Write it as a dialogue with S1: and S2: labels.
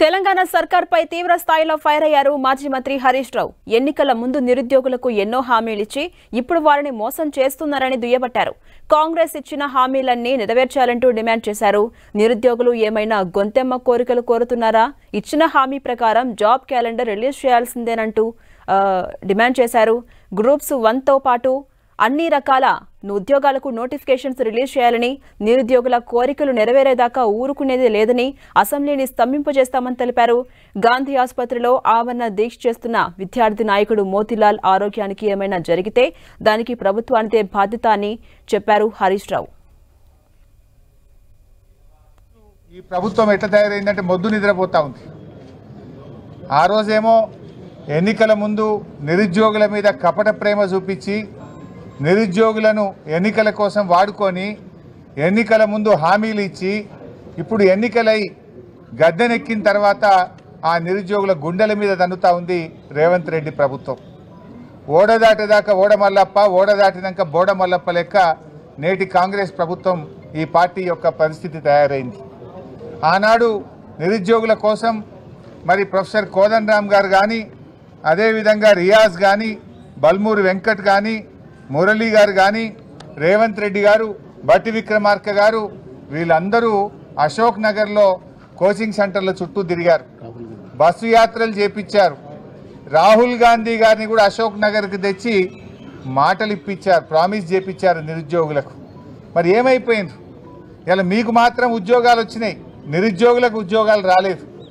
S1: తెలంగాణ సర్కార్పై తీవ్ర స్థాయిలో ఫైర్ అయ్యారు మాజీ మంత్రి హరీష్ రావు. ఎన్నికల ముందు నిరుద్యోగులకు ఎన్నో హామీలిచ్చి ఇప్పుడు వారిని మోసం చేస్తున్నారని దుయ్యబట్టారు. కాంగ్రెస్ ఇచ్చిన హామీలన్నీ నెరవేర్చాలంటూ డిమాండ్ చేశారు. నిరుద్యోగులు ఏమైనా గొంతెమ్మ కోరికలు కోరుతున్నారా? ఇచ్చిన హామీ ప్రకారం జాబ్ క్యాలెండర్ రిలీజ్ చేయాల్సిందేనంటూ డిమాండ్ చేశారు. గ్రూప్స్ 1తో పాటు అన్ని రకాల ఉద్యోగాలకు నోటిఫికేషన్స్ రిలీజ్ చేయాలని, నిరుద్యోగుల కోరికలు నెరవేరేదాకా ఊరుకునేది లేదని అసెంబ్లీని స్తంభింపజేస్తామని తెలిపారు. గాంధీ ఆసుపత్రిలో ఆవరణ దీక్ష చేస్తున్న విద్యార్థి నాయకుడు మోతీలాల్ ఆరోగ్యానికి ఏమైనా జరిగితే దానికి ప్రభుత్వానిదే బాధ్యత అని చెప్పారు హరీష్ రావు.
S2: ఈ ప్రభుత్వం ఎట్లా తయారైందంటే మొద్దు నిద్రపోతా ఉంది. ఆ రోజేమో ఎన్నికల ముందు నిరుద్యోగుల మీద కపట ప్రేమ చూపించి నిరుద్యోగులను ఎన్నికల కోసం వాడుకొని ఎన్నికల ముందు హామీలు ఇచ్చి ఇప్పుడు ఎన్నికలై గద్దెనెక్కిన తర్వాత ఆ నిరుద్యోగుల గుండెల మీద దన్నుతా ఉంది రేవంత్ రెడ్డి ప్రభుత్వం. ఓడదాటేదాకా ఓడమల్లప్ప, ఓడదాటినాక బోడమల్లప్ప లెక్క నేటి కాంగ్రెస్ ప్రభుత్వం ఈ పార్టీ యొక్క పరిస్థితి తయారైంది. ఆనాడు నిరుద్యోగుల కోసం మరి ప్రొఫెసర్ కోదండరామ్ గారు కానీ, అదేవిధంగా రియాజ్ కానీ, బల్మూరి వెంకట్ కానీ, మురళీ గారు కానీ, రేవంత్ రెడ్డి గారు, బట్టి విక్రమార్క గారు వీళ్ళందరూ అశోక్ నగర్లో కోచింగ్ సెంటర్ల చుట్టూ తిరిగారు. బస్సు యాత్రలు చేపించారు. రాహుల్ గాంధీ గారిని కూడా అశోక్ నగర్కి తెచ్చి మాటలు ఇప్పించారు, ప్రామిస్ చేపించారు నిరుద్యోగులకు. మరి ఏమైపోయింది? ఇలా మీకు మాత్రం ఉద్యోగాలు వచ్చినాయి, నిరుద్యోగులకు ఉద్యోగాలు రాలేదు.